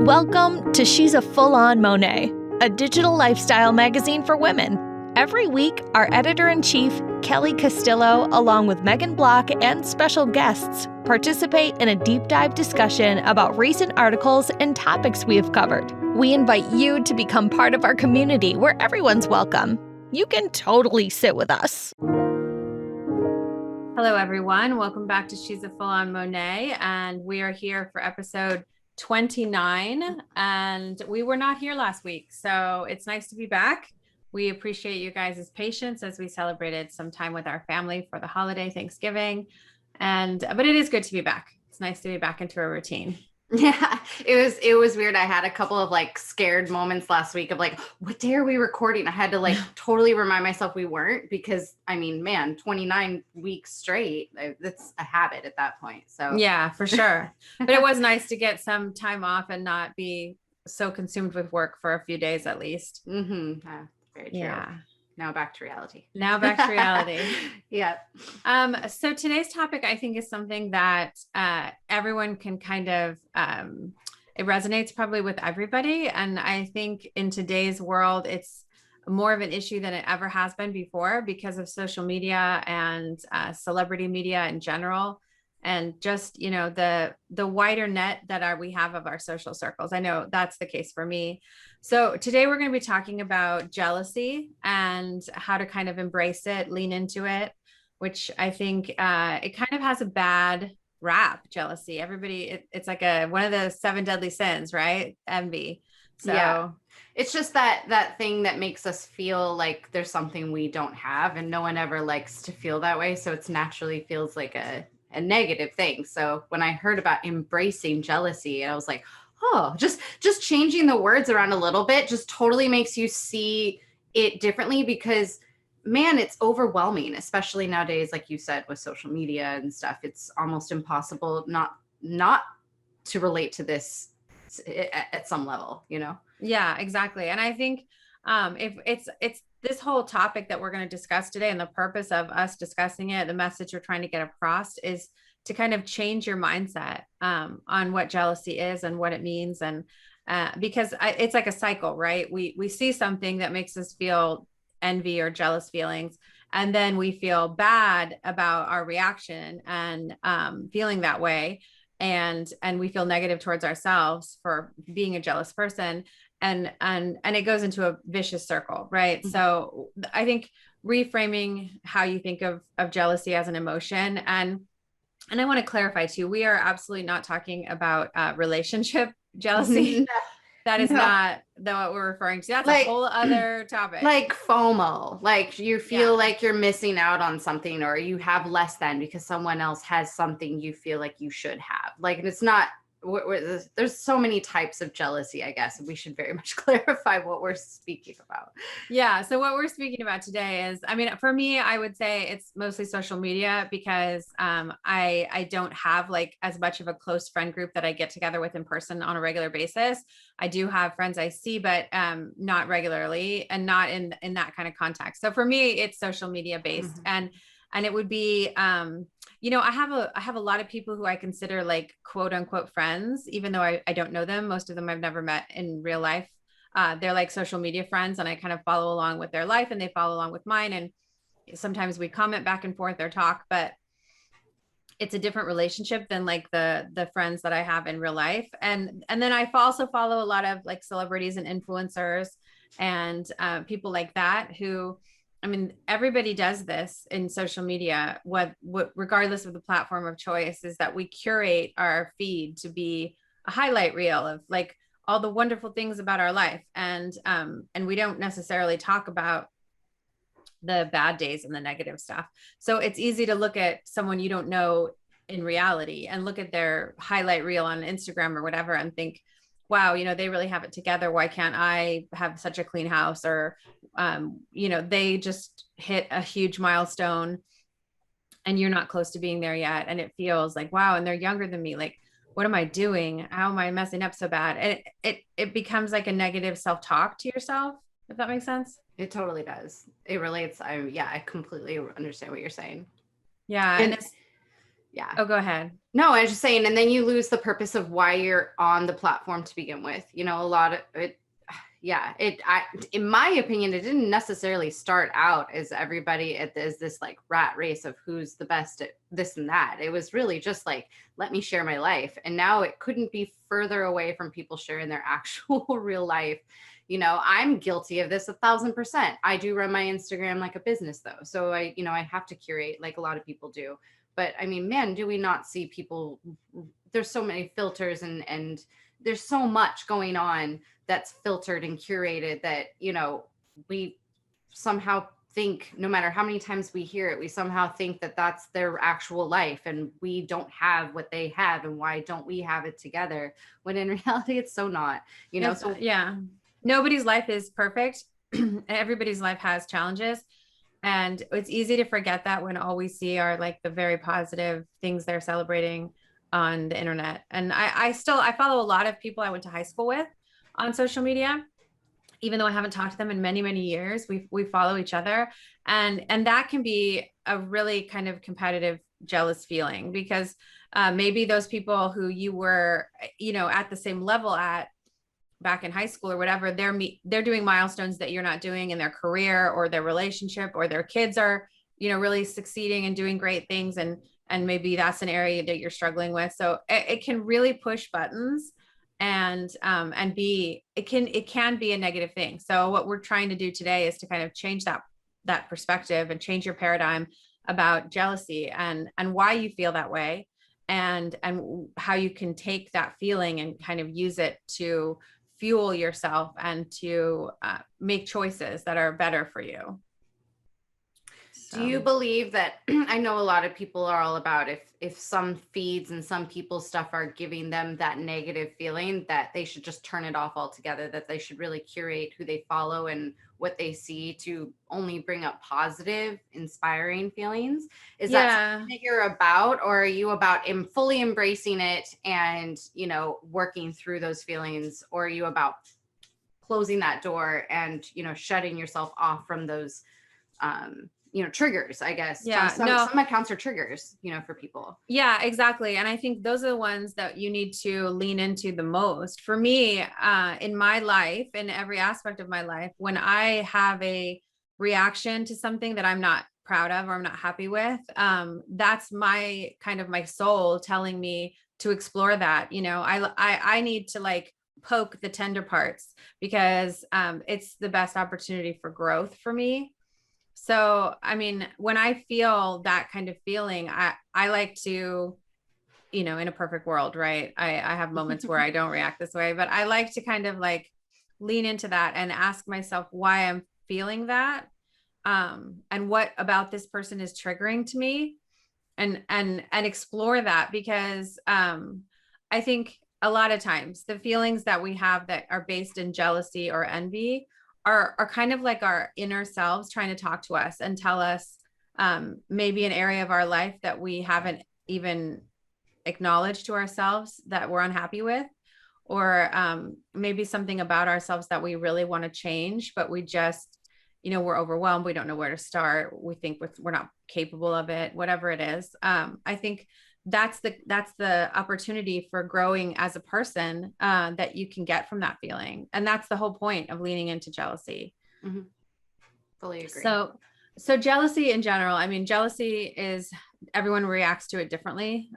Welcome to She's a Full-On Monet, a digital lifestyle magazine for women. Every week, our editor-in-chief, Kelly Castillo, along with Megan Block and special guests, participate in a deep dive discussion about recent articles and topics we have covered. We invite you to become part of our community where everyone's welcome. You can totally sit with us. Hello, everyone. Welcome back to She's a Full-On Monet, and we are here for episode 29, and we were not here last week, so it's nice to be back. We appreciate you guys' patience as we celebrated some time with our family for the holiday Thanksgiving, but it is good to be back. It's nice to be back into a routine. Yeah, it was weird. I had a couple of scared moments last week of what day are we recording? I had to totally remind myself we weren't, because 29 weeks straight, that's a habit at that point. So yeah, for sure. But it was nice to get some time off and not be so consumed with work for a few days at least. Very true. Yeah. Now back to reality. Yeah. So today's topic, I think, is something that everyone can kind of, it resonates probably with everybody. And I think in today's world, it's more of an issue than it ever has been before because of social media and celebrity media in general. And just, the wider net that we have of our social circles. I know that's the case for me. So today we're going to be talking about jealousy and how to kind of embrace it, lean into it, which I think it kind of has a bad rap, jealousy. Everybody, it's like one of the 7 deadly sins, right? Envy. So yeah. It's just that thing that makes us feel like there's something we don't have, and no one ever likes to feel that way. So it's naturally feels like a negative thing. So when I heard about embracing jealousy, I was like, oh, just changing the words around a little bit just totally makes you see it differently, because man, it's overwhelming, especially nowadays, like you said, with social media and stuff. It's almost impossible not to relate to this at some level, Yeah, exactly. And I think if it's this whole topic that we're going to discuss today, and the purpose of us discussing it, the message we're trying to get across is to kind of change your mindset on what jealousy is and what it means. And because it's like a cycle, right? We see something that makes us feel envy or jealous feelings, and then we feel bad about our reaction and feeling that way. And we feel negative towards ourselves for being a jealous person. And it goes into a vicious circle, right? Mm-hmm. So I think reframing how you think of jealousy as an emotion. And I want to clarify too, we are absolutely not talking about relationship jealousy. No. That is not what we're referring to. That's a whole other topic. Like FOMO, like you feel like you're missing out on something, or you have less than because someone else has something you feel like you should have. It's not, there's so many types of jealousy, I guess. We should very much clarify what we're speaking about. Yeah. So what we're speaking about today is, for me, I would say it's mostly social media, because I don't have as much of a close friend group that I get together with in person on a regular basis. I do have friends I see, but not regularly, and not in that kind of context. So for me, it's social media based. Mm-hmm. And it would be, I have a lot of people who I consider quote unquote friends, even though I don't know them. Most of them I've never met in real life. They're like social media friends, and I kind of follow along with their life and they follow along with mine. And sometimes we comment back and forth or talk, but it's a different relationship than the friends that I have in real life. And then I also follow a lot of celebrities and influencers and people like that who, everybody does this in social media, what regardless of the platform of choice, is that we curate our feed to be a highlight reel of all the wonderful things about our life. And we don't necessarily talk about the bad days and the negative stuff. So it's easy to look at someone you don't know in reality and look at their highlight reel on Instagram or whatever and think, wow, they really have it together. Why can't I have such a clean house? Or, they just hit a huge milestone and you're not close to being there yet. And it feels like, wow. And they're younger than me. What am I doing? How am I messing up so bad? And it becomes like a negative self-talk to yourself, if that makes sense. It totally does. It relates. I completely understand what you're saying. Yeah. And Yeah. Oh, go ahead. No, I was just saying, and then you lose the purpose of why you're on the platform to begin with. You know, a lot of it, yeah, in my opinion, it didn't necessarily start out as everybody as this like rat race of who's the best at this and that. It was really just like, let me share my life. And now it couldn't be further away from people sharing their actual real life. You know, I'm guilty of this 1,000%. I do run my Instagram like a business though. So I have to curate like a lot of people do. But I mean, man, do we not see people? There's so many filters and there's so much going on that's filtered and curated that, we somehow think, no matter how many times we hear it, we somehow think that that's their actual life and we don't have what they have, and why don't we have it together, when in reality it's so not, So yeah, nobody's life is perfect. Everybody's life has challenges. And it's easy to forget that when all we see are like the very positive things they're celebrating on the internet. And I follow a lot of people I went to high school with on social media, even though I haven't talked to them in many, many years. We follow each other. And that can be a really kind of competitive, jealous feeling, because maybe those people who you were, at the same level at back in high school or whatever, they're doing milestones that you're not doing in their career or their relationship, or their kids are, really succeeding and doing great things. And maybe that's an area that you're struggling with. So it can really push buttons, and it can be a negative thing. So what we're trying to do today is to kind of change that perspective and change your paradigm about jealousy and why you feel that way, and how you can take that feeling and kind of use it to fuel yourself and to make choices that are better for you. Do you believe that, I know a lot of people are all about if some feeds and some people's stuff are giving them that negative feeling, that they should just turn it off altogether, that they should really curate who they follow and what they see to only bring up positive, inspiring feelings? Is that something that you're about, or are you about fully embracing it and, working through those feelings? Or are you about closing that door and, shutting yourself off from those, triggers, I guess. Yeah, some accounts are triggers, for people. Yeah, exactly. And I think those are the ones that you need to lean into the most. For me, in my life, in every aspect of my life, when I have a reaction to something that I'm not proud of or I'm not happy with, that's my kind of my soul telling me to explore that. I need to like poke the tender parts, because it's the best opportunity for growth for me. So, I mean, when I feel that kind of feeling, I like to, in a perfect world, right? I have moments where I don't react this way, but I like to kind of like lean into that and ask myself why I'm feeling that. And what about this person is triggering to me, and explore that, because I think a lot of times the feelings that we have that are based in jealousy or envy are kind of like our inner selves trying to talk to us and tell us maybe an area of our life that we haven't even acknowledged to ourselves that we're unhappy with, or maybe something about ourselves that we really want to change, but we just, we're overwhelmed. We don't know where to start. We think we're not capable of it, whatever it is. I think that's the opportunity for growing as a person that you can get from that feeling. And that's the whole point of leaning into jealousy. Mm-hmm. Fully agree. So jealousy in general, I mean, jealousy is, everyone reacts to it differently.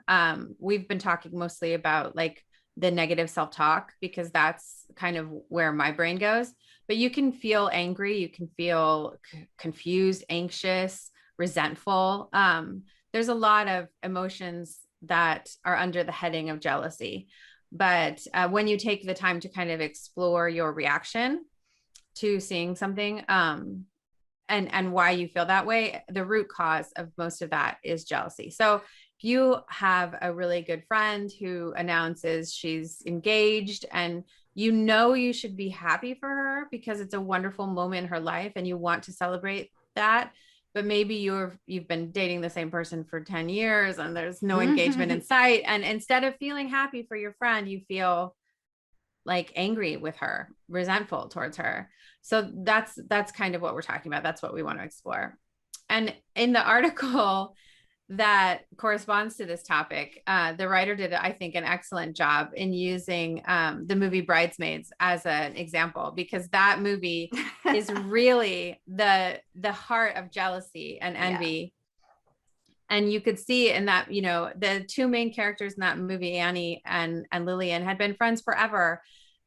We've been talking mostly about like the negative self-talk, because that's kind of where my brain goes. But you can feel angry, you can feel confused, anxious, resentful. There's a lot of emotions that are under the heading of jealousy. But when you take the time to kind of explore your reaction to seeing something, and why you feel that way, the root cause of most of that is jealousy. So if you have a really good friend who announces she's engaged, and you should be happy for her because it's a wonderful moment in her life and you want to celebrate that, but maybe you've been dating the same person for 10 years and there's no engagement in sight. And instead of feeling happy for your friend, you feel like angry with her, resentful towards her. So that's kind of what we're talking about. That's what we want to explore. And in the article, that corresponds to this topic. The writer did, I think, an excellent job in using the movie Bridesmaids as an example, because that movie is really the heart of jealousy and envy. And you could see in that, you know, the two main characters in that movie, Annie and Lillian, had been friends forever.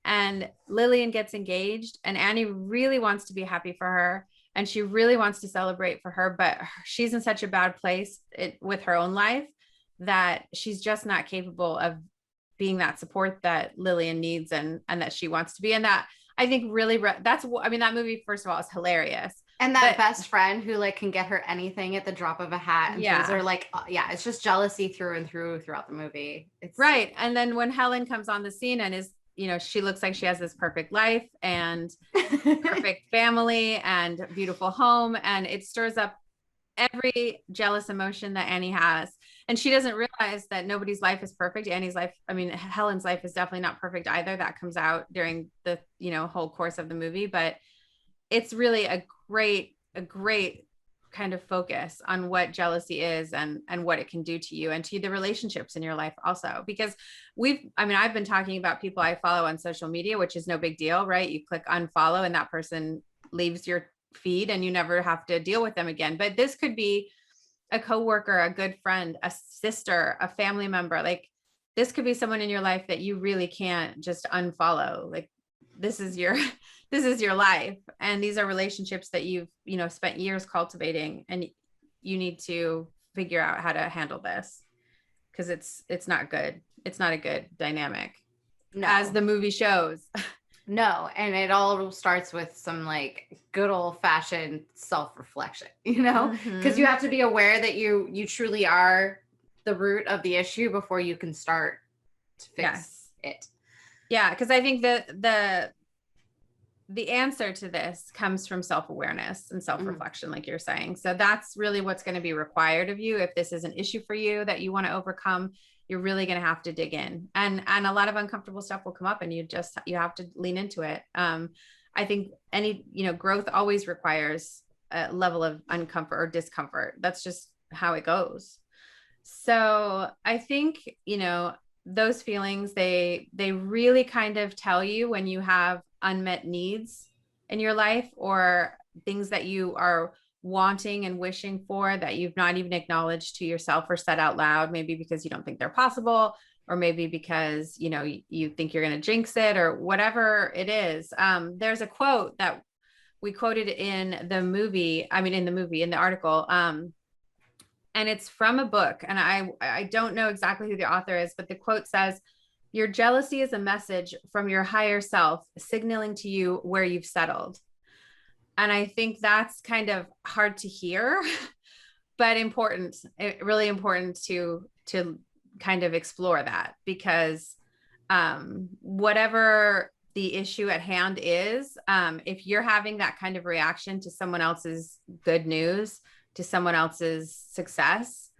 And Lillian gets engaged, and Annie really wants to be happy for her. And she really wants to celebrate for her, but she's in such a bad place with her own life that she's just not capable of being that support that Lillian needs and that she wants to be. And that, I think, really, that's, I mean, that movie, first of all, is hilarious. And that best friend who like can get her anything at the drop of a hat. And things are like, it's just jealousy through and through throughout the movie. It's right. And then when Helen comes on the scene and is, you know, she looks like she has this perfect life and perfect family and beautiful home. And it stirs up every jealous emotion that Annie has. And she doesn't realize that nobody's life is perfect. Annie's life, I mean, Helen's life is definitely not perfect either. That comes out during the, you know, whole course of the movie, but it's really a great kind of focus on what jealousy is and what it can do to you and to the relationships in your life also. Because I've been talking about people I follow on social media, which is no big deal, right? You click unfollow and that person leaves your feed and you never have to deal with them again. But this could be a coworker, a good friend, a sister, a family member. Like, this could be someone in your life that you really can't just unfollow. Like, this is your life, and these are relationships that you've, you know, spent years cultivating, and you need to figure out how to handle this, because it's not good. It's not a good dynamic, as the movie shows. No, and it all starts with some like good old-fashioned self-reflection, you know, because you have to be aware that you truly are the root of the issue before you can start to fix it. Yeah, because I think that the answer to this comes from self-awareness and self-reflection, like you're saying. So that's really what's going to be required of you. If this is an issue for you that you want to overcome, you're really going to have to dig in, and a lot of uncomfortable stuff will come up, and you have to lean into it. I think any, you know, growth always requires a level of uncomfort or discomfort. That's just how it goes. So I think, you know, those feelings, they really kind of tell you when you have unmet needs in your life, or things that you are wanting and wishing for that you've not even acknowledged to yourself or said out loud, maybe because you don't think they're possible, or maybe because, you know, you think you're going to jinx it, or whatever it is. There's a quote that we quoted in the article. And it's from a book, and I don't know exactly who the author is, but the quote says, "Your jealousy is a message from your higher self signaling to you where you've settled." And I think that's kind of hard to hear, but important, really important to kind of explore that, because whatever the issue at hand is, if you're having that kind of reaction to someone else's good news, to someone else's success,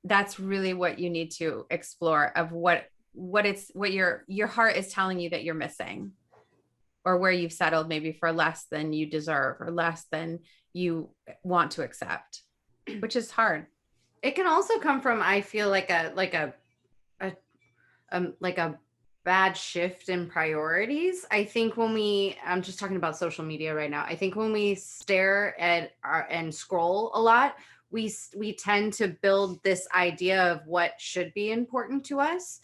that's really what you need to explore, of what your heart is telling you that you're missing, or where you've settled maybe for less than you deserve or less than you want to accept, which is hard. It can also come from, I feel like a bad shift in priorities. I think I'm just talking about social media right now. I think when we stare at and scroll a lot, we tend to build this idea of what should be important to us.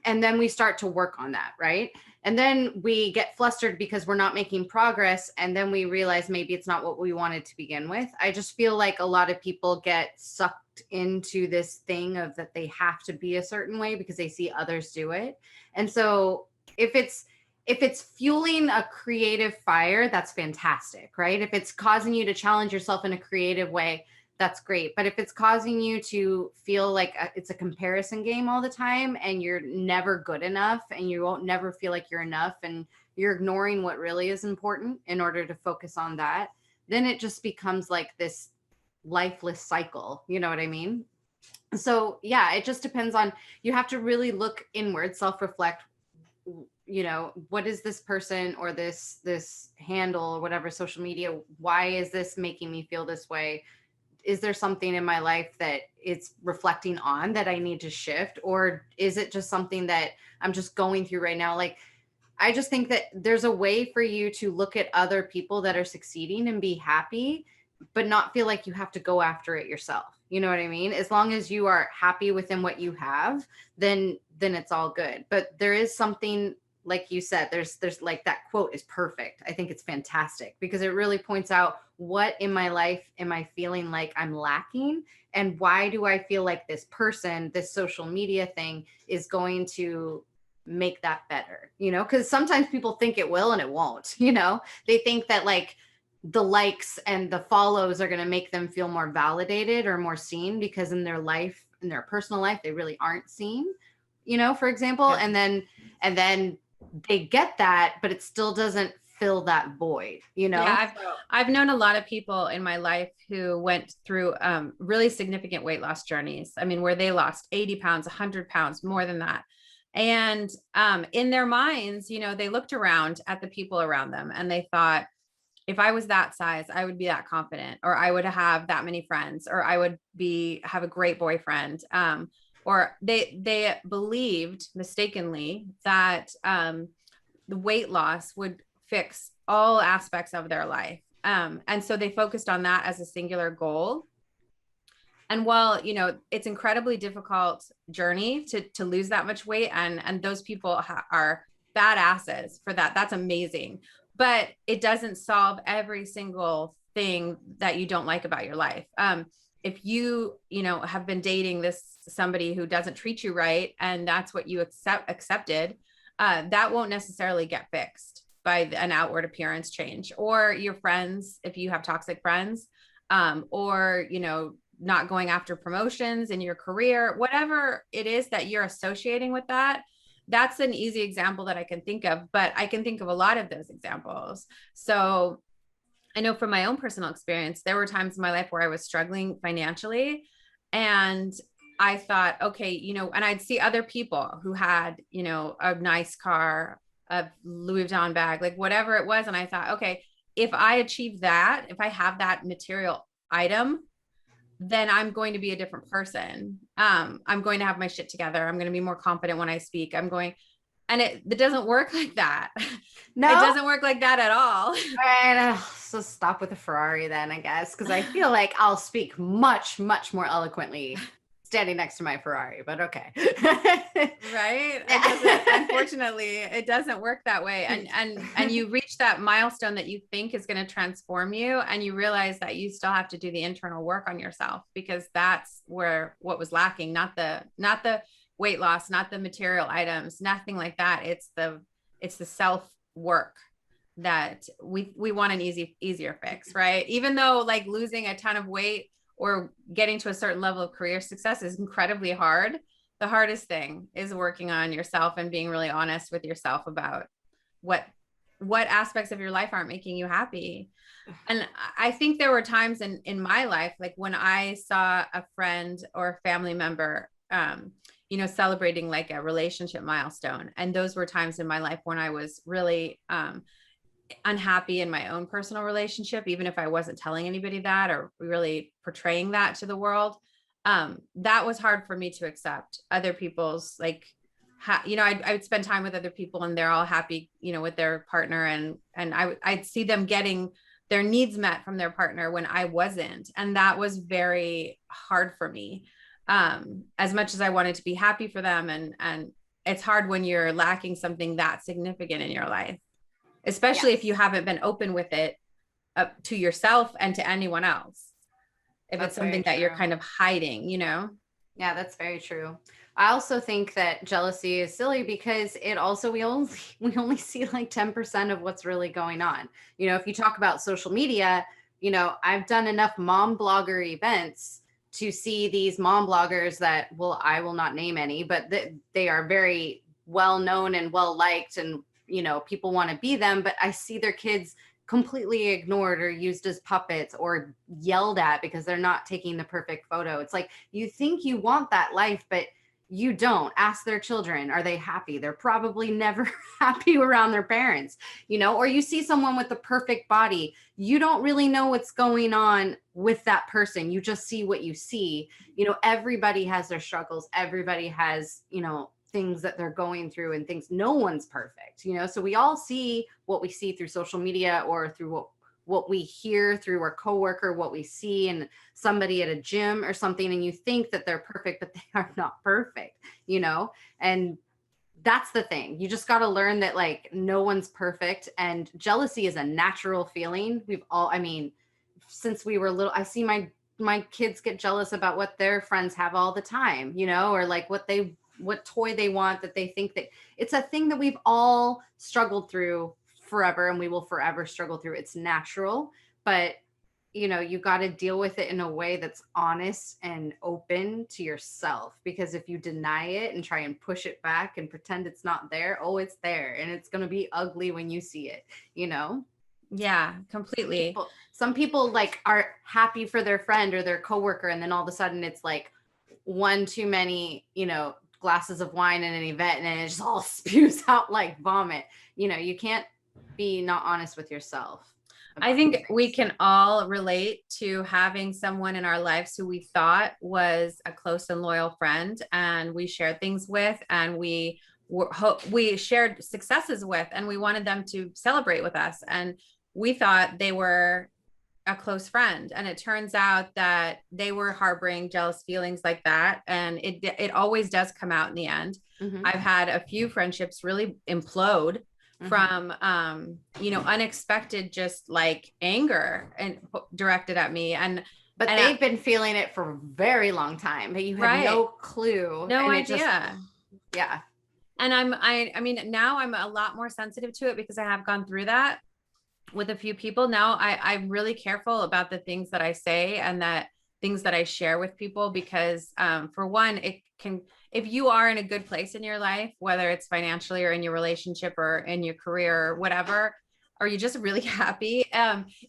And then we start to work on that, right? And then we get flustered because we're not making progress. And then we realize maybe it's not what we wanted to begin with. I just feel like a lot of people get sucked into this thing of that they have to be a certain way because they see others do it. And so if it's fueling a creative fire, that's fantastic, right? If it's causing you to challenge yourself in a creative way, that's great. But if it's causing you to feel like it's a comparison game all the time, and you're never good enough, and you won't never feel like you're enough, and you're ignoring what really is important in order to focus on that, then it just becomes like this lifeless cycle. You know what I mean? So yeah, it just depends on, you have to really look inward, self-reflect, you know, what is this person or this handle or whatever social media, why is this making me feel this way? is there something in my life that it's reflecting on that I need to shift? Or is it just something that I'm just going through right now? Like, I just think that there's a way for you to look at other people that are succeeding and be happy, but not feel like you have to go after it yourself. You know what I mean? As long as you are happy within what you have, then it's all good. But there is something, like you said, there's like, that quote is perfect. I think it's fantastic because it really points out, what in my life am I feeling like I'm lacking? And why do I feel like this person, this social media thing is going to make that better? You know, because sometimes people think it will and it won't. You know, they think that like the likes and the follows are going to make them feel more validated or more seen, because in their life, in their personal life, they really aren't seen, you know, for example. Yeah. And then they get that, but it still doesn't fill that void, you know? Yeah, I've known a lot of people in my life who went through really significant weight loss journeys. I mean, where they lost 80 pounds, 100 pounds, more than that. And in their minds, you know, they looked around at the people around them and they thought, if I was that size, I would be that confident, or I would have that many friends, or I would have a great boyfriend. Or they believed mistakenly that the weight loss would fix all aspects of their life. And so they focused on that as a singular goal. And while, you know, it's incredibly difficult journey to lose that much weight, and those people are badasses for that. That's amazing. But it doesn't solve every single thing that you don't like about your life. If you know, have been dating somebody who doesn't treat you right, and that's what you accepted, that won't necessarily get fixed by an outward appearance change. Or your friends, if you have toxic friends, or, you know, not going after promotions in your career, whatever it is that you're associating with that. That's an easy example that I can think of, but I can think of a lot of those examples. So I know from my own personal experience, there were times in my life where I was struggling financially, and I thought, okay, you know, and I'd see other people who had, you know, a nice car, a Louis Vuitton bag, like whatever it was. And I thought, okay, if I achieve that, if I have that material item, then I'm going to be a different person. I'm going to have my shit together. I'm going to be more confident when I speak. And it doesn't work like that. No, it doesn't work like that at all. Right. So stop with the Ferrari then, I guess, because I feel like I'll speak much, much more eloquently standing next to my Ferrari, but okay. Right. Unfortunately, it doesn't work that way. And you reach that milestone that you think is going to transform you, and you realize that you still have to do the internal work on yourself, because that's what was lacking, not the weight loss, not the material items, nothing like that. It's the self work that we want an easier fix, right? Even though like losing a ton of weight or getting to a certain level of career success is incredibly hard, the hardest thing is working on yourself and being really honest with yourself about what aspects of your life aren't making you happy. And I think there were times in my life, like when I saw a friend or a family member, you know, celebrating like a relationship milestone. And those were times in my life when I was really unhappy in my own personal relationship, even if I wasn't telling anybody that or really portraying that to the world. That was hard for me to accept. Other people's like, you know, I would spend time with other people and they're all happy, you know, with their partner, and I'd see them getting their needs met from their partner when I wasn't. And that was very hard for me. As much as I wanted to be happy for them, and it's hard when you're lacking something that significant in your life, especially if you haven't been open with it to yourself and to anyone else. If that's it's something that you're kind of hiding, you know? Yeah, that's very true. I also think that jealousy is silly because it also, we only see like 10% of what's really going on. You know, if you talk about social media, you know, I've done enough mom blogger events to see these mom bloggers that, well, I will not name any, but they are very well known and well liked, and you know, people want to be them, but I see their kids completely ignored or used as puppets or yelled at because they're not taking the perfect photo. It's like, you think you want that life, but You don't. Ask their children, are they happy? They're probably never happy around their parents, or you see someone with the perfect body. You don't really know what's going on with that person. You just see what you see. Everybody has their struggles. Everybody has, things that they're going through and things. No one's perfect, so we all see what we see through social media or through what we hear through our coworker, what we see in somebody at a gym or something, and you think that they're perfect, but they are not perfect, and that's the thing. You just got to learn that like no one's perfect, and jealousy is a natural feeling. Since we were little, I see my kids get jealous about what their friends have all the time, or like what toy they want, that they think that it's a thing that we've all struggled through forever, and we will forever struggle through. It's natural, but you got to deal with it in a way that's honest and open to yourself, because if you deny it and try and push it back and pretend it's not there, it's there, and it's going to be ugly when you see it. Yeah, completely. Some people like are happy for their friend or their coworker, and then all of a sudden it's like one too many glasses of wine in an event, and it just all spews out like vomit. You can't be not honest with yourself. I think we can all relate to having someone in our lives who we thought was a close and loyal friend, and we shared things with, and we shared successes with, and we wanted them to celebrate with us, and we thought they were a close friend, and it turns out that they were harboring jealous feelings like that, and it always does come out in the end. Mm-hmm. I've had a few friendships really implode from unexpected just like anger and directed at me, but they've been feeling it for a very long time, but you had no clue, no idea. Yeah. And I mean now I'm a lot more sensitive to it because I have gone through that with a few people. Now I'm really careful about the things that I say and that things that I share with people, because for one, if you are in a good place in your life, whether it's financially or in your relationship or in your career or whatever, or you're just really happy,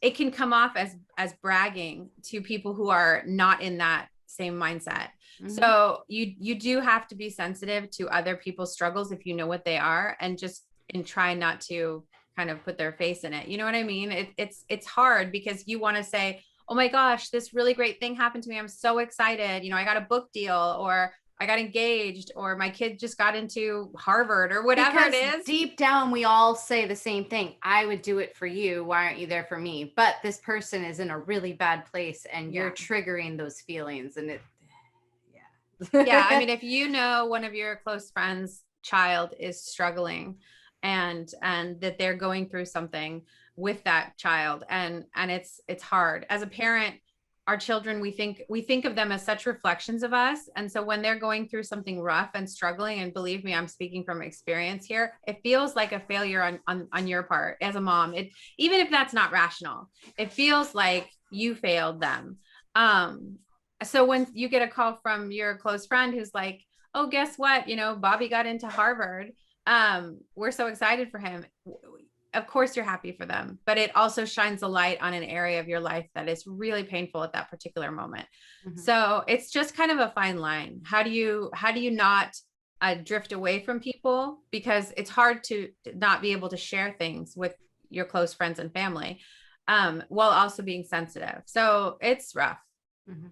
it can come off as bragging to people who are not in that same mindset. Mm-hmm. So you do have to be sensitive to other people's struggles if you know what they are, and try not to kind of put their face in it. You know what I mean? It's hard because you want to say, oh my gosh, this really great thing happened to me. I'm so excited. I got a book deal, or I got engaged, or my kid just got into Harvard, or whatever it is. Deep down, we all say the same thing. I would do it for you. Why aren't you there for me? But this person is in a really bad place, and you're triggering those feelings. And yeah. I mean, if one of your close friends' child is struggling and that they're going through something with that child, and it's hard as a parent. Our children, we think of them as such reflections of us. And so when they're going through something rough and struggling, and believe me, I'm speaking from experience here, it feels like a failure on your part as a mom. Even if that's not rational, it feels like you failed them. So when you get a call from your close friend who's like, oh, guess what? Bobby got into Harvard. We're so excited for him. Of course you're happy for them, but it also shines a light on an area of your life that is really painful at that particular moment. Mm-hmm. So it's just kind of a fine line. How do you not drift away from people? Because it's hard to not be able to share things with your close friends and family, while also being sensitive. So it's rough. Mm-hmm.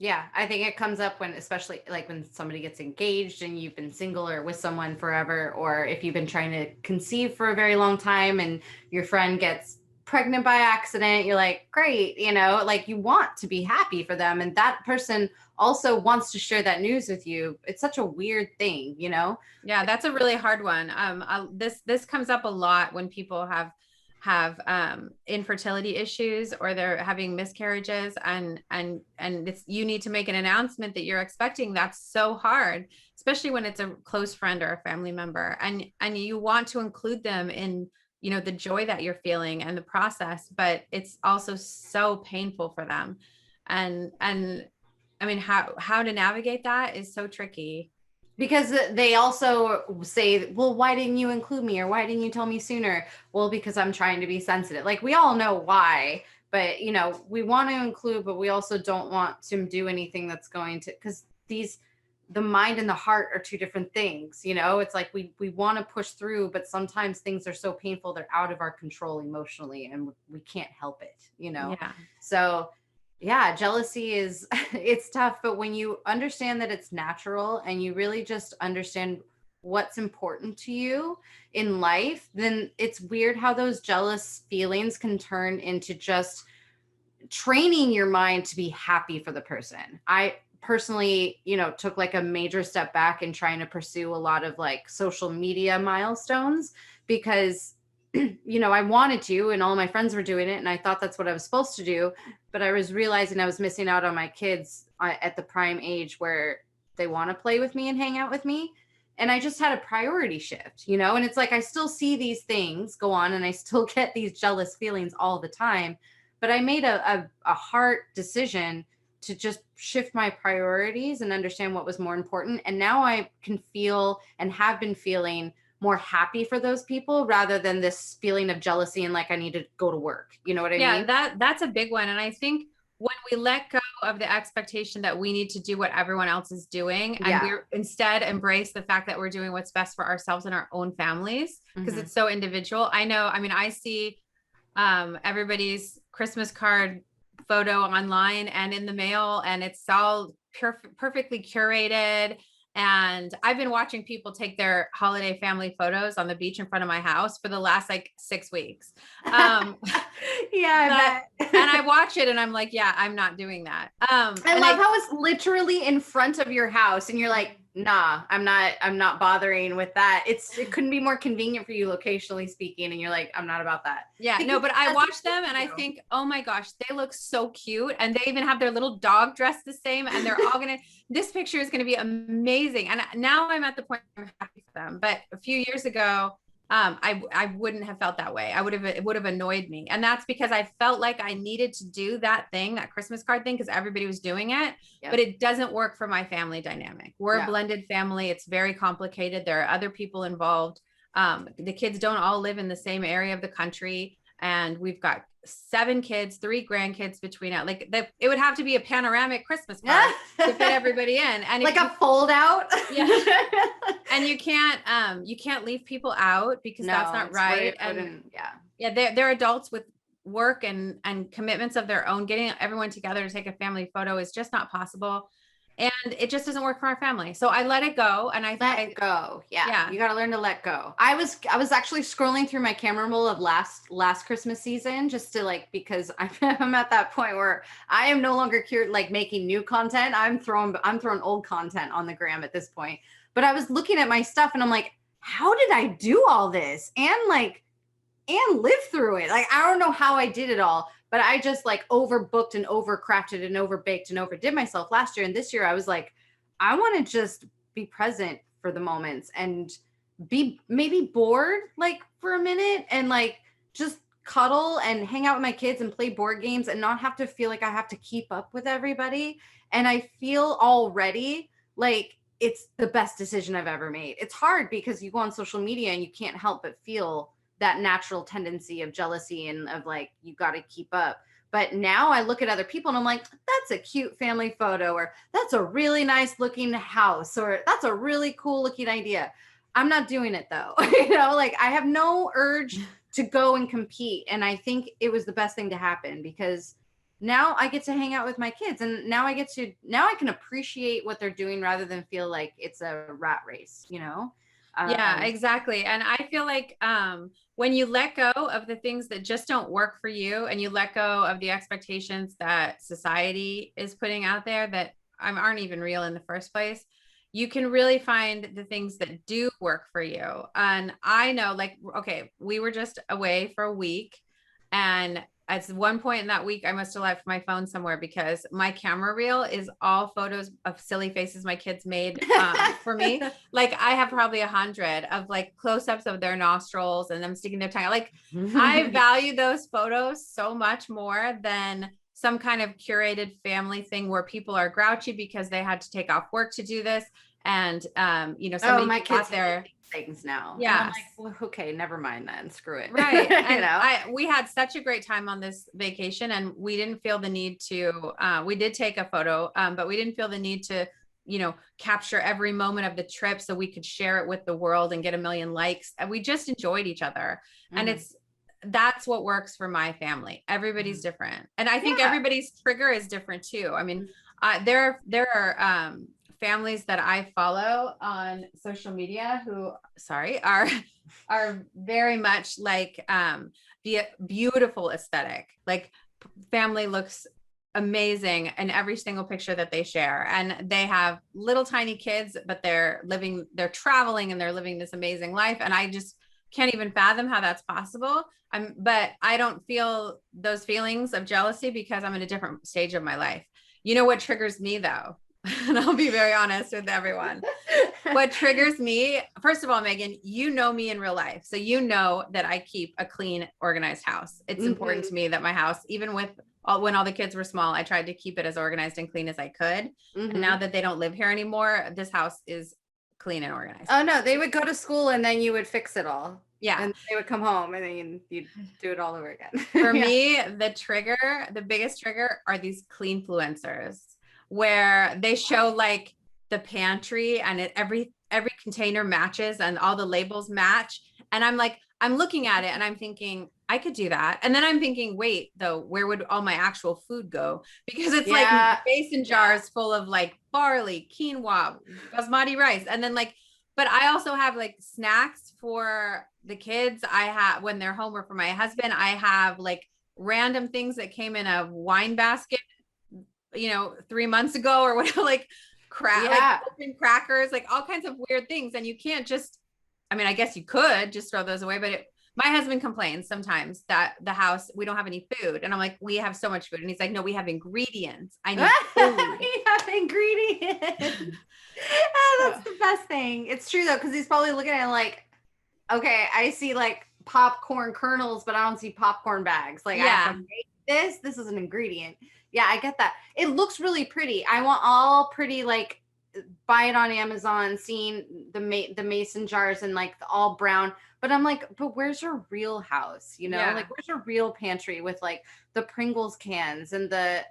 Yeah, I think it comes up especially like when somebody gets engaged and you've been single or with someone forever, or if you've been trying to conceive for a very long time and your friend gets pregnant by accident, you're like, great, like you want to be happy for them. And that person also wants to share that news with you. It's such a weird thing, Yeah, that's a really hard one. This comes up a lot when people have infertility issues, or they're having miscarriages, and you need to make an announcement that you're expecting. That's so hard, especially when it's a close friend or a family member, and you want to include them in the joy that you're feeling and the process, but it's also so painful for them. And I mean, how to navigate that is so tricky. Because they also say, well, why didn't you include me? Or why didn't you tell me sooner? Well, because I'm trying to be sensitive. Like, we all know why, but, we want to include, but we also don't want to do anything that's going to, because the mind and the heart are two different things. You know, it's like we want to push through, but sometimes things are so painful, they're out of our control emotionally, and we can't help it, you know? Yeah. So yeah, jealousy is, it's tough, but when you understand that it's natural and you really just understand what's important to you in life, then it's weird how those jealous feelings can turn into just training your mind to be happy for the person. I personally, you know, took like a major step back in trying to pursue a lot of like social media milestones because, you know, I wanted to, and all my friends were doing it, and I thought that's what I was supposed to do. But I was realizing I was missing out on my kids at the prime age where they want to play with me and hang out with me. And I just had a priority shift, you know, and it's like I still see these things go on and I still get these jealous feelings all the time. But I made a heart decision to just shift my priorities and understand what was more important. And now I can feel and have been feeling more happy for those people rather than this feeling of jealousy and like I need to go to work. You know what I mean? Yeah, that's a big one. And I think when we let go of the expectation that we need to do what everyone else is doing, and we instead embrace the fact that we're doing what's best for ourselves and our own families, because it's so individual. I know, I mean, I see everybody's Christmas card photo online and in the mail, and it's all perfectly curated. And I've been watching people take their holiday family photos on the beach in front of my house for the last like 6 weeks. Yeah, and I watch it and I'm like, yeah, I'm not doing that. I love how it's literally in front of your house and you're like, nah, I'm not bothering with that. It couldn't be more convenient for you locationally speaking. And you're like, I'm not about that. Yeah, no, but I watch them and I think, oh my gosh, they look so cute. And they even have their little dog dressed the same, and they're all this picture is going to be amazing. And now I'm at the point where I'm happy for them. But a few years ago, I wouldn't have felt that way. It would have annoyed me. And that's because I felt like I needed to do that thing, that Christmas card thing, because everybody was doing it, but it doesn't work for my family dynamic. We're a blended family. It's very complicated. There are other people involved. The kids don't all live in the same area of the country. And we've got 7 kids, 3 grandkids between it. Like it would have to be a panoramic Christmas card to fit everybody in. And like a fold out. Yeah. And you can't leave people out because that's not right. And they're adults with work and commitments of their own. Getting everyone together to take a family photo is just not possible. And it just doesn't work for our family. So I let it go. And I let it go. Yeah. You got to learn to let go. I was actually scrolling through my camera roll of last Christmas season just to like, because I'm at that point where I am no longer like making new content. I'm throwing old content on the gram at this point. But I was looking at my stuff and I'm like, how did I do all this? And live through it. Like, I don't know how I did it all. But I just like overbooked and overcrafted and overbaked and overdid myself last year. And this year I was like, I want to just be present for the moments and be maybe bored like for a minute and like just cuddle and hang out with my kids and play board games and not have to feel like I have to keep up with everybody. And I feel already like it's the best decision I've ever made. It's hard because you go on social media and you can't help but feel that natural tendency of jealousy and of like, you got to keep up. But now I look at other people and I'm like, that's a cute family photo, or that's a really nice looking house, or that's a really cool looking idea. I'm not doing it though. You know, like I have no urge to go and compete. And I think it was the best thing to happen because now I get to hang out with my kids and now I can appreciate what they're doing rather than feel like it's a rat race, you know? Yeah, exactly. And I feel like when you let go of the things that just don't work for you and you let go of the expectations that society is putting out there that aren't even real in the first place, you can really find the things that do work for you. And I know, like, okay, we were just away for a week, and at one point in that week, I must have left my phone somewhere because my camera reel is all photos of silly faces my kids made for me. Like I have probably 100 of like close-ups of their nostrils and them sticking their tongue. Like I value those photos so much more than some kind of curated family thing where people are grouchy because they had to take off work to do this. And, somebody my kids there things now. Yeah. I'm like, well, okay, never mind then. Screw it. Right. And we had such a great time on this vacation and we didn't feel the need to, we did take a photo, but we didn't feel the need to capture every moment of the trip so we could share it with the world and get a million likes. And we just enjoyed each other. And that's what works for my family. Everybody's different. And I think everybody's trigger is different too. I mean, there are families that I follow on social media who, are very much like the beautiful aesthetic. Like family looks amazing in every single picture that they share. And they have little tiny kids, but they're traveling and they're living this amazing life. And I just can't even fathom how that's possible. But I don't feel those feelings of jealousy because I'm in a different stage of my life. You know what triggers me though? And I'll be very honest with everyone. What triggers me, first of all, Megan, you know me in real life. So you know that I keep a clean, organized house. It's important to me that my house, even when all the kids were small, I tried to keep it as organized and clean as I could. And now that they don't live here anymore, this house is clean and organized. Oh no, they would go to school and then you would fix it all. Yeah. And they would come home and then you'd do it all over again. For me, the biggest trigger are these clean influencers where they show like the pantry and every container matches and all the labels match. And I'm looking at it and I'm thinking, I could do that. And then I'm thinking, wait, though, where would all my actual food go? Because it's like mason jars full of like barley, quinoa, basmati rice. And then but I also have like snacks for the kids. I have, when they're home, or for my husband, I have like random things that came in a wine basket, 3 months ago or whatever, like crackers, like all kinds of weird things. And you can't just, I guess you could just throw those away, but my husband complains sometimes that the house, we don't have any food. And I'm like, we have so much food. And he's like, no, we have ingredients. I need food. We have ingredients. That's the best thing. It's true though, because he's probably looking at it like, okay, I see like popcorn kernels, but I don't see popcorn bags. Like I have to make this. This is an ingredient. Yeah, I get that. It looks really pretty. I want all pretty, like buy it on Amazon, seeing the mason jars and like all brown. But I'm like, but where's your real house? Like where's your real pantry with like the Pringles cans and the,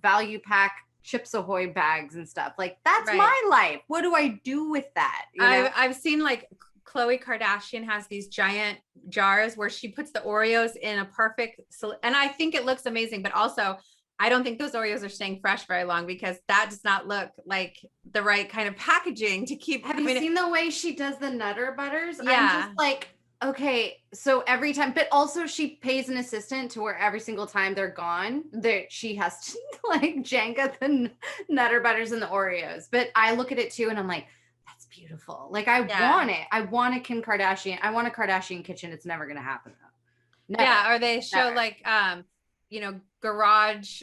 value pack Chips Ahoy bags and stuff. Like that's my life. What do I do with that? I've seen like Khloe Kardashian has these giant jars where she puts the Oreos in a perfect, and I think it looks amazing, but also I don't think those Oreos are staying fresh very long because that does not look like the right kind of packaging to keep. Have you seen the way she does the Nutter Butters? Yeah. I'm just like, okay, so every time, but also she pays an assistant to where every single time they're gone, she has to like Jenga the Nutter Butters and the Oreos. But I look at it too and I'm like, that's beautiful. Like I want it. I want a Kim Kardashian. I want a Kardashian kitchen. It's never going to happen though. Never. Yeah. Or they show like, garage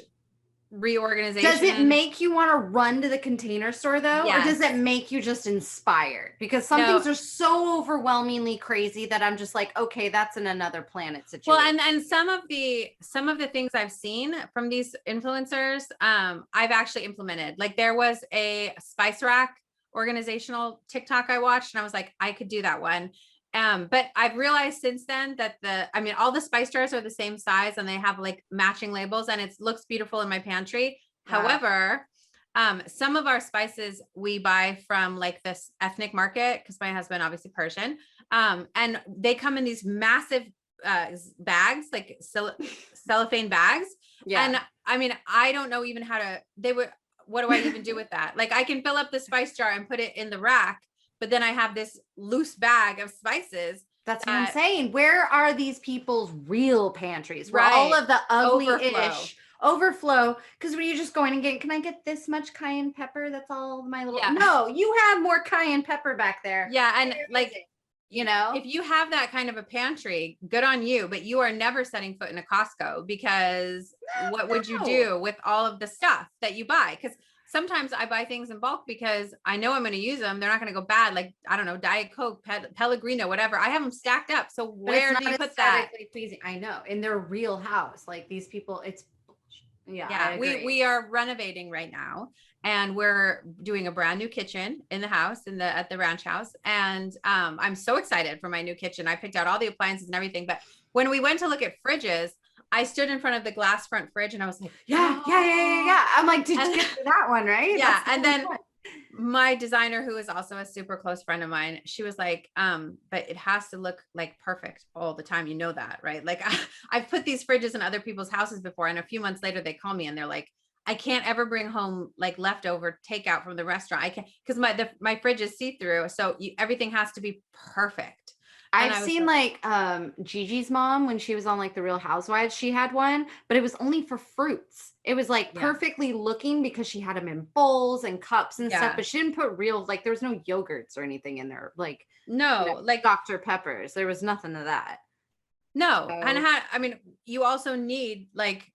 reorganization. Does it make you want to run to the Container Store though? Yes. Or does it make you just inspired? Because some things are so overwhelmingly crazy that I'm just like, okay, that's in another planet situation. Well, and some of the things I've seen from these influencers, I've actually implemented. Like there was a spice rack organizational TikTok I watched and I was like, I could do that one. But I've realized since then that all the spice jars are the same size and they have like matching labels and it looks beautiful in my pantry. Wow. However, some of our spices we buy from like this ethnic market because my husband obviously Persian. And they come in these massive bags, like cellophane bags. Yeah. And I don't know even what do I even do with that? Like I can fill up the spice jar and put it in the rack. But then I have this loose bag of spices. That's what I'm saying. Where are these people's real pantries? Where all of the ugly-ish overflow. Because when you're just going and getting, can I get this much cayenne pepper? That's all my little. Yeah. No, you have more cayenne pepper back there. Yeah, and like if you have that kind of a pantry, good on you. But you are never setting foot in a Costco because what would you do with all of the stuff that you buy? Because sometimes I buy things in bulk because I know I'm going to use them. They're not going to go bad. Like, I don't know, Diet Coke, Pellegrino, whatever. I have them stacked up. So where do you put that? Pleasing. I know. In their real house, like these people, it's, yeah. We are renovating right now and we're doing a brand new kitchen in the house at the ranch house. And I'm so excited for my new kitchen. I picked out all the appliances and everything. But when we went to look at fridges, I stood in front of the glass front fridge and I was like, yeah. I'm like, did you get to that one, right? Yeah. And then my designer, who is also a super close friend of mine, she was like, but it has to look like perfect all the time. You know that, right? Like I've put these fridges in other people's houses before, and a few months later they call me and they're like, I can't ever bring home like leftover takeout from the restaurant. I can't, because my fridge is see-through. So everything has to be perfect. And I've I was seen like Gigi's mom when she was on like the Real Housewives, she had one, but it was only for fruits. It was like Yeah. perfectly looking because she had them in bowls and cups and Yeah. stuff, but she didn't put real, like there was no yogurts or anything in there, like no, like Dr. Peppers. There was nothing of that. no. So- And I mean, you also need like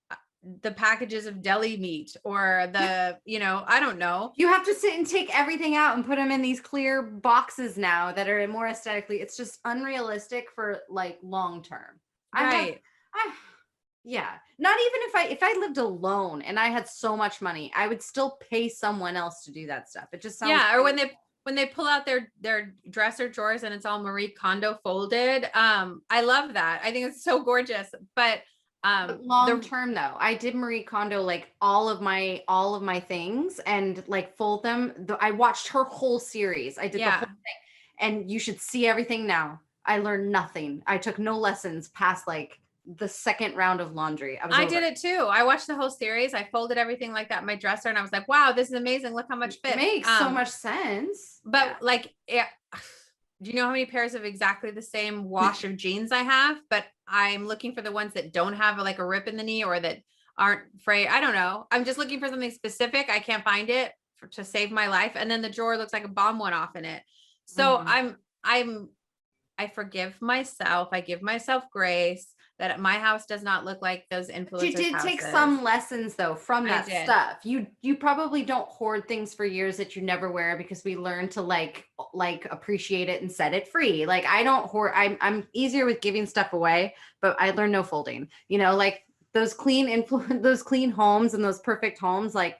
the packages of deli meat or the, I don't know. You have to sit and take everything out and put them in these clear boxes now that are more aesthetically. It's just unrealistic for like long term. Right. Yeah. Not even if I lived alone and I had so much money, I would still pay someone else to do that stuff. It just sounds Yeah. Or when they pull out their dresser drawers and it's all Marie Kondo folded. I love that. I think it's so gorgeous. But long term though, I did Marie Kondo like all of my things and like fold them. I watched her whole series. I did the whole thing, and you should see everything now. I learned nothing. I took no lessons past like the second round of laundry. I did it too. I watched the whole series. I folded everything like that in my dresser, and I was like, wow, this is amazing. Look how much fits. It makes so much sense. But like, do you know how many pairs of exactly the same wash of jeans I have? But I'm looking for the ones that don't have like a rip in the knee or that aren't frayed. I don't know. I'm just looking for something specific. I can't find it to save my life. And then the drawer looks like a bomb went off in it. So I forgive myself. I give myself grace that my house does not look like those influencers' You did houses. take some lessons though from that stuff. You probably don't hoard things for years that you never wear because we learn to like appreciate it and set it free. Like I don't hoard. I'm easier with giving stuff away, but I learned no folding. Like those those clean homes and those perfect homes. Like,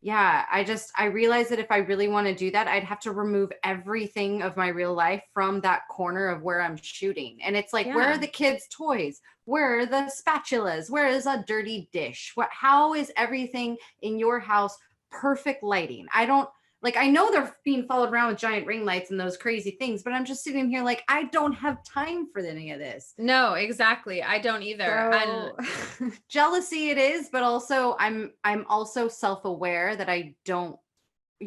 yeah, I realized that if I really want to do that, I'd have to remove everything of my real life from that corner of where I'm shooting. And it's like, where are the kids' toys? Where are the spatulas? Where is a dirty dish? How is everything in your house perfect lighting? I know they're being followed around with giant ring lights and those crazy things, but I'm just sitting here like, I don't have time for any of this. No, exactly. I don't either. So, jealousy it is, but also I'm also self-aware that I don't,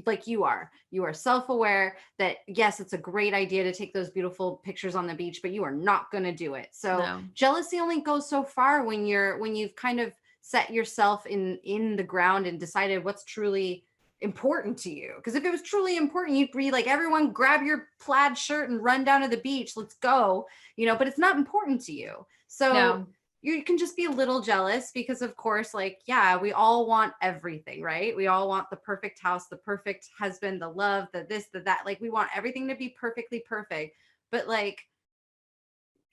like you are self-aware that yes, it's a great idea to take those beautiful pictures on the beach, but you are not going to do it. So jealousy only goes so far when you've kind of set yourself in the ground and decided what's truly important to you. Because if it was truly important, you'd be like, everyone grab your plaid shirt and run down to the beach, let's go, but it's not important to you. So you can just be a little jealous because of course, like, yeah, we all want everything, right? We all want the perfect house, the perfect husband, the love, the this, the that, like we want everything to be perfectly perfect. But like,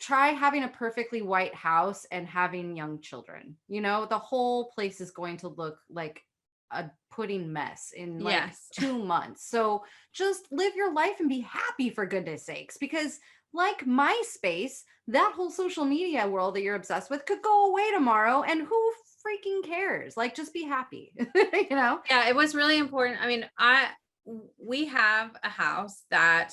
try having a perfectly white house and having young children, the whole place is going to look like a pudding mess in like 2 months. So just live your life and be happy, for goodness sakes, because like MySpace, that whole social media world that you're obsessed with could go away tomorrow, and who freaking cares? Like, just be happy. Yeah, it was really important. I mean, we have a house that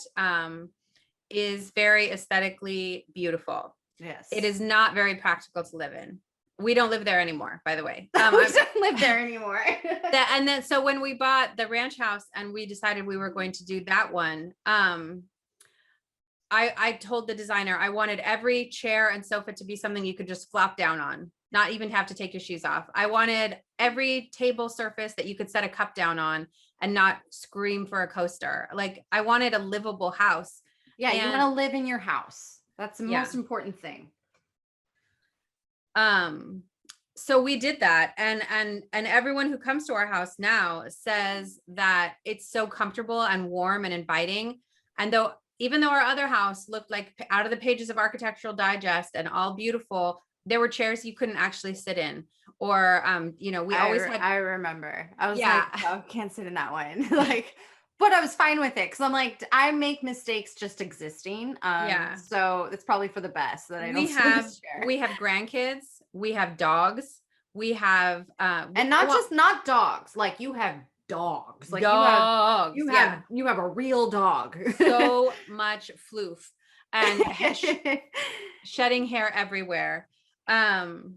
is very aesthetically beautiful. Yes. It is not very practical to live in. We don't live there anymore, by the way. We don't live there anymore. So when we bought the ranch house and we decided we were going to do that one, I told the designer I wanted every chair and sofa to be something you could just flop down on, not even have to take your shoes off. I wanted every table surface that you could set a cup down on and not scream for a coaster. Like, I wanted a livable house. Yeah, you want to live in your house. That's the most important thing. So we did that, and everyone who comes to our house now says that it's so comfortable and warm and inviting. And even though our other house looked like out of the pages of Architectural Digest and all beautiful, there were chairs you couldn't actually sit in, or I remember. I was like, oh, can't sit in that one. Like, but I was fine with it because I'm like, I make mistakes just existing. So it's probably for the best that I don't. We have grandkids, we have dogs, we have and not dogs. Like, you have dogs. Like Dogs. you have a real dog. So much floof and shedding hair everywhere. And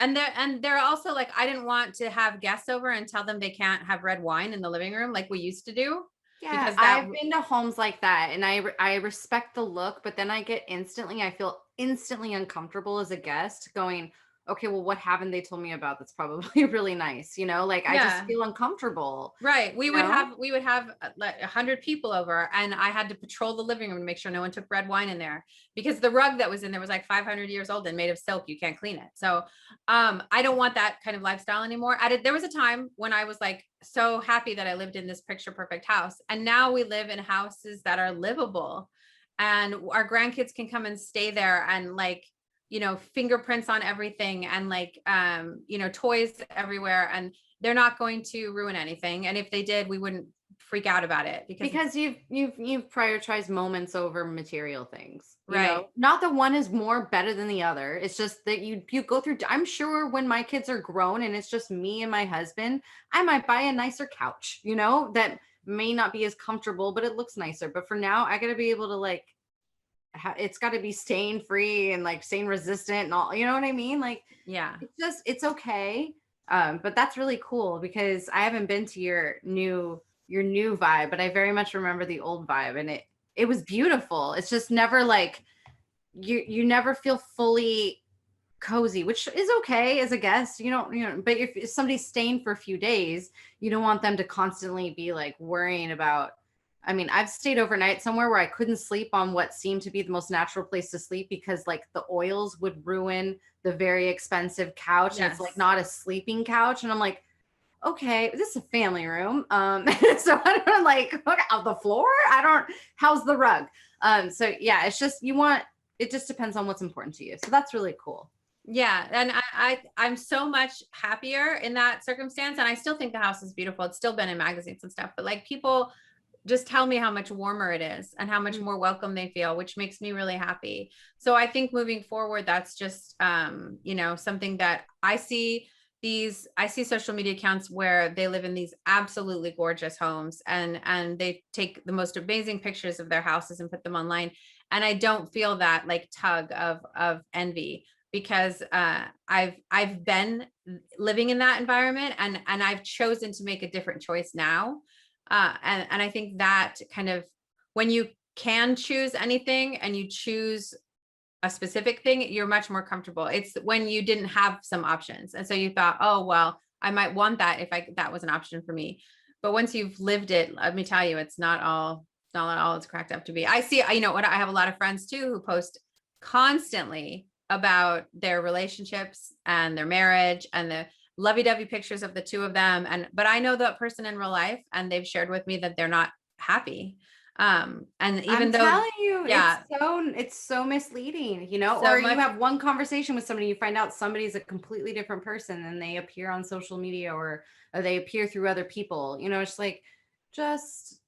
they're also like, I didn't want to have guests over and tell them they can't have red wine in the living room like we used to do. Yeah, Because I've been to homes like that, and I respect the look, but then I feel instantly uncomfortable as a guest going, okay, well, what haven't they told me about that's probably really nice, like I just feel uncomfortable. Right. We would have like 100 people over, and I had to patrol the living room to make sure no one took red wine in there, because the rug that was in there was like 500 years old and made of silk. You can't clean it. So I don't want that kind of lifestyle anymore. There was a time when I was like so happy that I lived in this picture perfect house, and now we live in houses that are livable, and our grandkids can come and stay there, and like, fingerprints on everything, and like, toys everywhere, and they're not going to ruin anything. And if they did, we wouldn't freak out about it, because you've prioritized moments over material things. Right. Not that one is more better than the other. It's just that you go through. I'm sure when my kids are grown and it's just me and my husband, I might buy a nicer couch, that may not be as comfortable, but it looks nicer. But for now, I got to be able to like, it's got to be stain free and like stain resistant and all, you know what I mean? Like, yeah, it's okay. But that's really cool because I haven't been to your new vibe, but I very much remember the old vibe, and it was beautiful. It's just never like you never feel fully cozy, which is okay as a guest, but if somebody's staying for a few days, you don't want them to constantly be like worrying about. I mean, I've stayed overnight somewhere where I couldn't sleep on what seemed to be the most natural place to sleep because like the oils would ruin the very expensive couch. Yes. And it's like not a sleeping couch. And I'm like, okay, this is a family room. So I don't like, okay, on the floor. How's the rug? So yeah, it's just, it just depends on what's important to you. So that's really cool. Yeah. And I'm so much happier in that circumstance. And I still think the house is beautiful. It's still been in magazines and stuff, but like people just tell me how much warmer it is and how much more welcome they feel, which makes me really happy. So I think moving forward, that's just, something that I see social media accounts where they live in these absolutely gorgeous homes and they take the most amazing pictures of their houses and put them online. And I don't feel that like tug of envy because I've been living in that environment and I've chosen to make a different choice now. And I think that kind of when you can choose anything and you choose a specific thing, you're much more comfortable. It's when you didn't have some options. And so you thought, oh, well, I might want that if that was an option for me. But once you've lived it, let me tell you, it's not all it's cracked up to be. I see, I have a lot of friends too, who post constantly about their relationships and their marriage and the lovey-dovey pictures of the two of them. But I know that person in real life and they've shared with me that they're not happy. And even I'm telling you, it's so misleading, or you have one conversation with somebody, you find out somebody's a completely different person and they appear on social media or they appear through other people, it's like, just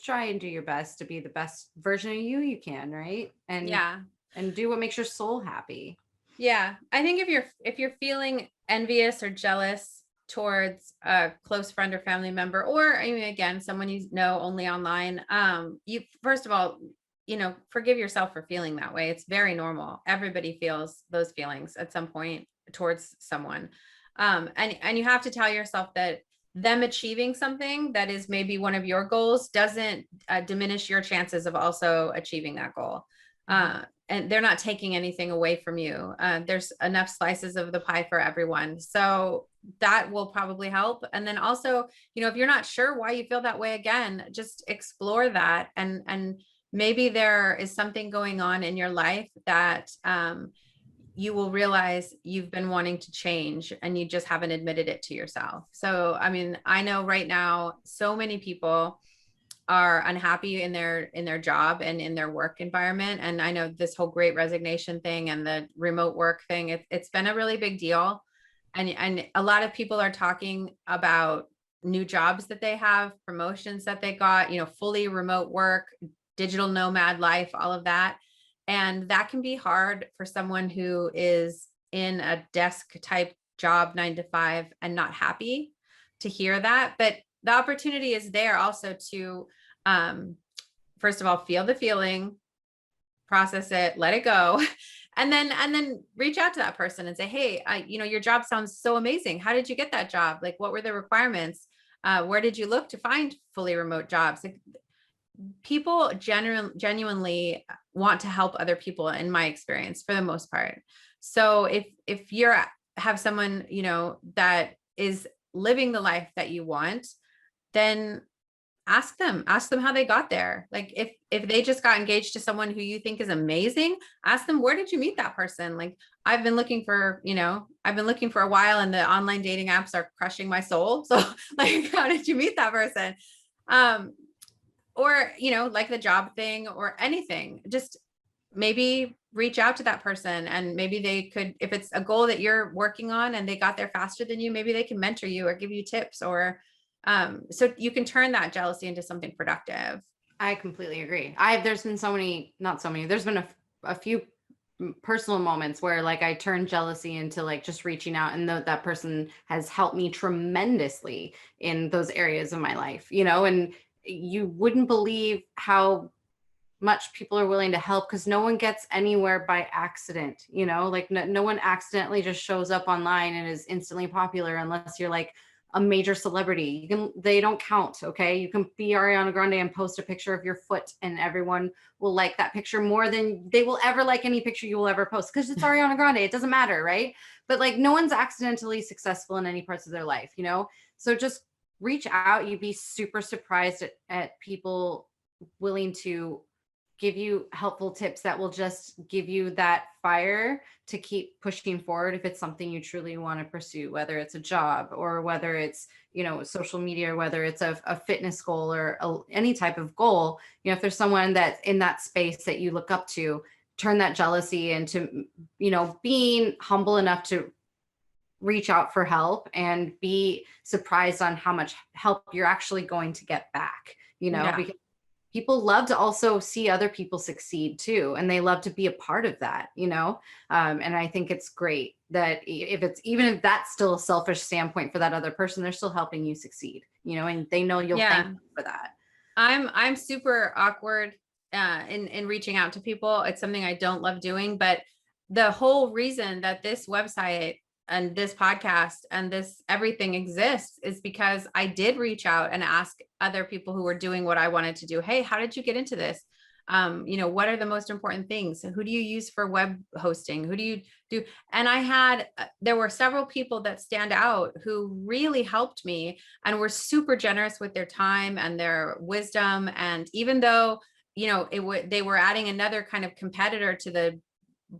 try and do your best to be the best version of you can. Right. And do what makes your soul happy. Yeah. I think if you're feeling envious or jealous towards a close friend or family member, or I mean, again, someone you know only online, you first of all, forgive yourself for feeling that way. It's very normal. Everybody feels those feelings at some point towards someone. And you have to tell yourself that them achieving something that is maybe one of your goals doesn't diminish your chances of also achieving that goal. And they're not taking anything away from you. There's enough slices of the pie for everyone. So that will probably help. And then also, if you're not sure why you feel that way, again, just explore that. And maybe there is something going on in your life that you will realize you've been wanting to change and you just haven't admitted it to yourself. So, I mean, I know right now, so many people are unhappy in their job and in their work environment. And I know this whole great resignation thing and the remote work thing, it's been a really big deal. And a lot of people are talking about new jobs that they have, promotions that they got, fully remote work, digital nomad life, all of that. And that can be hard for someone who is in a desk type job, 9 to 5, and not happy to hear that. But the opportunity is there also to, first of all, feel the feeling, process it, let it go. And then reach out to that person and say, hey, your job sounds so amazing. How did you get that job? Like, what were the requirements? Where did you look to find fully remote jobs? Like, people genuinely want to help other people, in my experience, for the most part. So if you're have someone, that is living the life that you want, then ask them how they got there. Like, if they just got engaged to someone who you think is amazing, ask them, where did you meet that person? Like, I've been looking for a while, and the online dating apps are crushing my soul. So like, how did you meet that person? Or, like the job thing or anything, just maybe reach out to that person, and maybe they could, if it's a goal that you're working on and they got there faster than you, maybe they can mentor you or give you tips, or so you can turn that jealousy into something productive. I completely agree. There's been not so many, there's been a few personal moments where like I turned jealousy into like just reaching out, and that person has helped me tremendously in those areas of my life, and you wouldn't believe how much people are willing to help, because no one gets anywhere by accident, like no one accidentally just shows up online and is instantly popular, unless you're like a major celebrity. They don't count. Okay. You can be Ariana Grande and post a picture of your foot, and everyone will like that picture more than they will ever like any picture you will ever post, because it's Ariana Grande. It doesn't matter. Right. But like, no one's accidentally successful in any parts of their life, so just reach out. You'd be super surprised at people willing to give you helpful tips that will just give you that fire to keep pushing forward if it's something you truly want to pursue, whether it's a job or whether it's, social media, or whether it's a fitness goal or any type of goal. If there's someone that's in that space that you look up to, turn that jealousy into, being humble enough to reach out for help, and be surprised on how much help you're actually going to get back, because people love to also see other people succeed too. And they love to be a part of that, and I think it's great that even if that's still a selfish standpoint for that other person, they're still helping you succeed, and they know you'll thank them for that. I'm super awkward in reaching out to people. It's something I don't love doing, but the whole reason that this website and this podcast and this everything exists is because I did reach out and ask other people who were doing what I wanted to do. Hey, how did you get into this? What are the most important things? Who do you use for web hosting? Who do you do? And there were several people that stand out who really helped me and were super generous with their time and their wisdom. And even though, they were adding another kind of competitor to the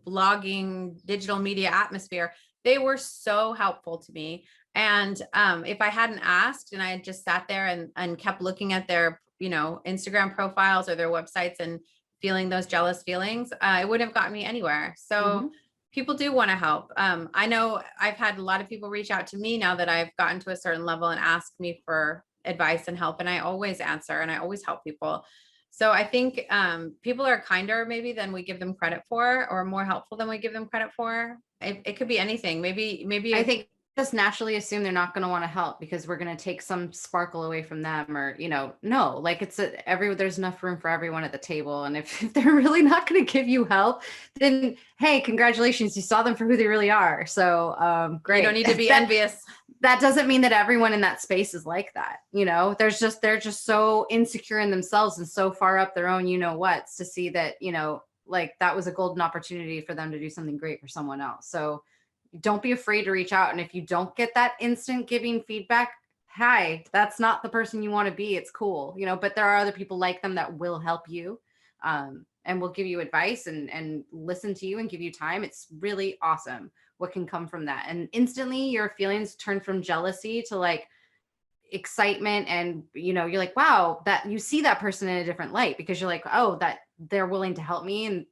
blogging digital media atmosphere, they were so helpful to me. And if I hadn't asked and I had just sat there and kept looking at their, Instagram profiles or their websites and feeling those jealous feelings, it wouldn't have gotten me anywhere. So people do want to help. I know I've had a lot of people reach out to me now that I've gotten to a certain level and ask me for advice and help. And I always answer and I always help people. So I think people are kinder maybe than we give them credit for, or more helpful than we give them credit for. It could be anything. Maybe I think just naturally assume they're not going to want to help because we're going to take some sparkle away from them, or, no, like there's enough room for everyone at the table. And if they're really not going to give you help, then, hey, congratulations. You saw them for who they really are. So great. You don't need to be envious. That doesn't mean that everyone in that space is like that. They're just so insecure in themselves and so far up their own, what's to see that, like that was a golden opportunity for them to do something great for someone else. So don't be afraid to reach out. And if you don't get that instant giving feedback, hi, that's not the person you want to be. It's cool, but there are other people like them that will help you and will give you advice and listen to you and give you time. It's really awesome what can come from that. And instantly your feelings turn from jealousy to like excitement. And, you're like, wow, that you see that person in a different light because you're like, oh, that they're willing to help me. And,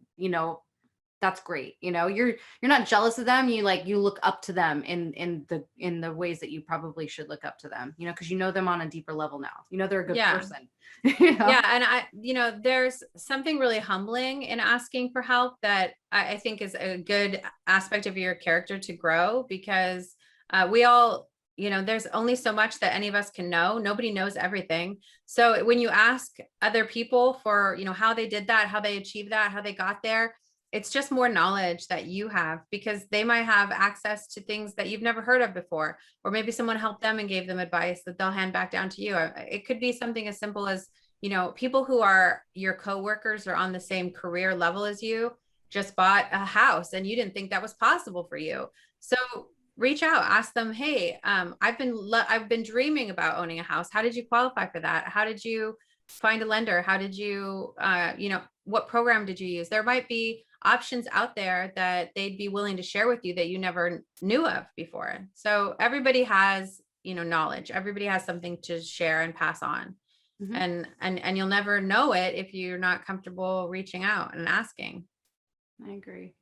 that's great. You're not jealous of them. You look up to them in the ways that you probably should look up to them, because you know them on a deeper level now. They're a good person. Yeah. And there's something really humbling in asking for help that I think is a good aspect of your character to grow, because we all there's only so much that any of us can know. Nobody knows everything. So when you ask other people for, how they did that, how they achieved that, how they got there, it's just more knowledge that you have, because they might have access to things that you've never heard of before, or maybe someone helped them and gave them advice that they'll hand back down to you. It could be something as simple as, people who are your coworkers or on the same career level as you just bought a house and you didn't think that was possible for you. So reach out, ask them, hey, I've been dreaming about owning a house. How did you qualify for that? How did you find a lender? How did you, what program did you use? There might be options out there that they'd be willing to share with you that you never knew of before. So everybody has, knowledge. Everybody has something to share and pass on. Mm-hmm. And you'll never know it if you're not comfortable reaching out and asking. I agree.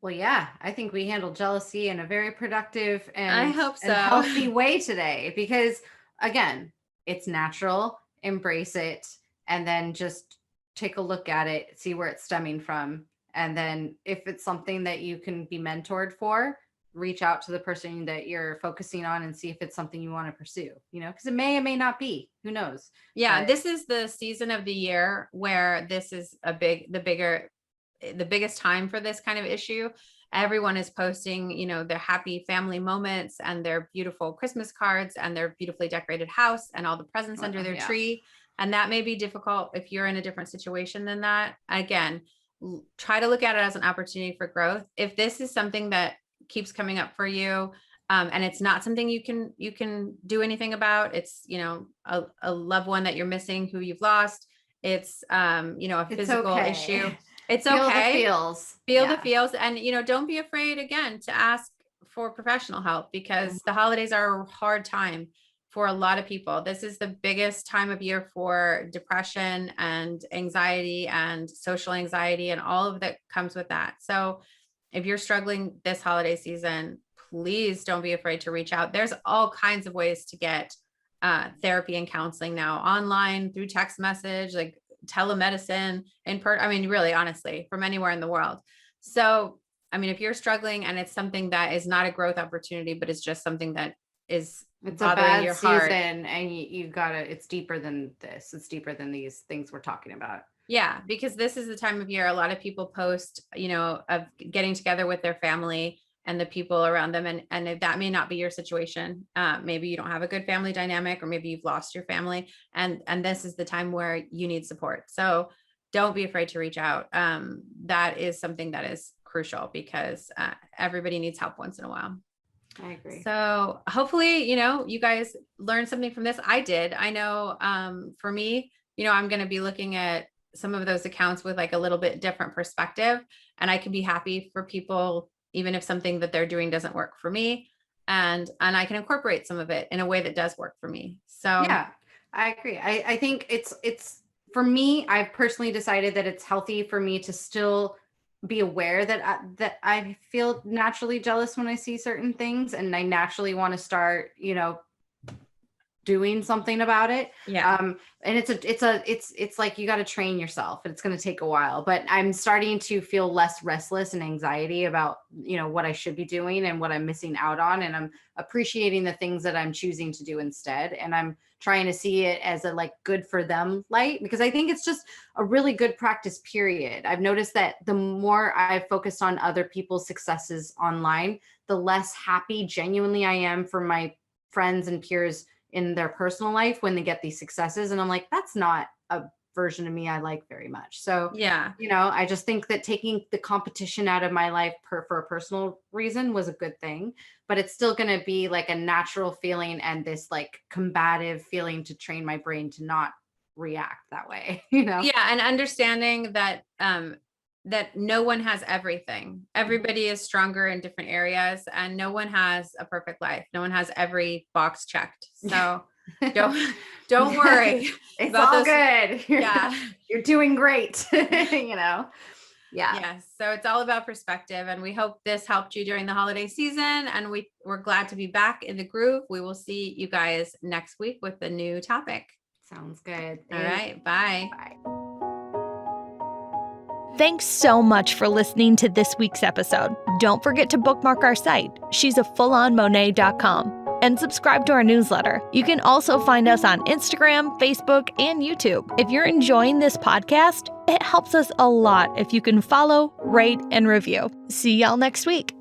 Well, yeah, I think we handled jealousy in a very productive and, I hope so, and healthy way today, because again, it's natural, embrace it, and then just take a look at it, see where it's stemming from. And then if it's something that you can be mentored for, reach out to the person that you're focusing on and see if it's something you want to pursue, because it may or may not be, who knows? Yeah. But this is the season of the year where this is the biggest time for this kind of issue. Everyone is posting, their happy family moments and their beautiful Christmas cards and their beautifully decorated house and all the presents under their tree. And that may be difficult if you're in a different situation than that. Again, try to look at it as an opportunity for growth. If this is something that keeps coming up for you, and it's not something you can do anything about, it's, a loved one that you're missing who you've lost. It's, a physical issue. It's okay. Feel the feels. And, don't be afraid, again, to ask for professional help, because the holidays are a hard time for a lot of people. This is the biggest time of year for depression and anxiety and social anxiety and all of that comes with that. So if you're struggling this holiday season, please don't be afraid to reach out. There's all kinds of ways to get therapy and counseling now, online, through text message, like telemedicine, really, honestly, from anywhere in the world. So, if you're struggling and it's something that is not a growth opportunity, but it's just something that is bothering your heart, and you gotta, it's deeper than this. It's deeper than these things we're talking about. Yeah, because this is the time of year a lot of people post, of getting together with their family and the people around them. And if that may not be your situation, maybe you don't have a good family dynamic, or maybe you've lost your family. And this is the time where you need support. So don't be afraid to reach out. That is something that is crucial, because everybody needs help once in a while. I agree. So hopefully, you guys learned something from this. I did. I know for me, I'm going to be looking at some of those accounts with like a little bit different perspective, and I can be happy for people, even if something that they're doing doesn't work for me, and I can incorporate some of it in a way that does work for me. So yeah, I agree. I think it's for me, I've personally decided that it's healthy for me to still be aware that I feel naturally jealous when I see certain things, and I naturally want to start, doing something about it. Yeah. And it's like, you got to train yourself, and it's going to take a while, but I'm starting to feel less restless and anxiety about, what I should be doing and what I'm missing out on. And I'm appreciating the things that I'm choosing to do instead. And I'm trying to see it as a like good for them light, because I think it's just a really good practice period. I've noticed that the more I've focused on other people's successes online, the less happy genuinely I am for my friends and peers in their personal life when they get these successes. And I'm like, that's not a version of me I like very much. So, yeah, I just think that taking the competition out of my life for a personal reason was a good thing, but it's still going to be like a natural feeling and this like combative feeling to train my brain to not react that way, Yeah. And understanding that, that no one has everything. Everybody is stronger in different areas, and no one has a perfect life. No one has every box checked. So don't worry. It's all good. Yeah. You're doing great. Yeah. Yes. So it's all about perspective, and we hope this helped you during the holiday season, and we're glad to be back in the groove. We will see you guys next week with a new topic. Sounds good. All right. Bye. Bye. Thanks so much for listening to this week's episode. Don't forget to bookmark our site. She's a fullonmonet.com. and subscribe to our newsletter. You can also find us on Instagram, Facebook, and YouTube. If you're enjoying this podcast, it helps us a lot if you can follow, rate, and review. See y'all next week.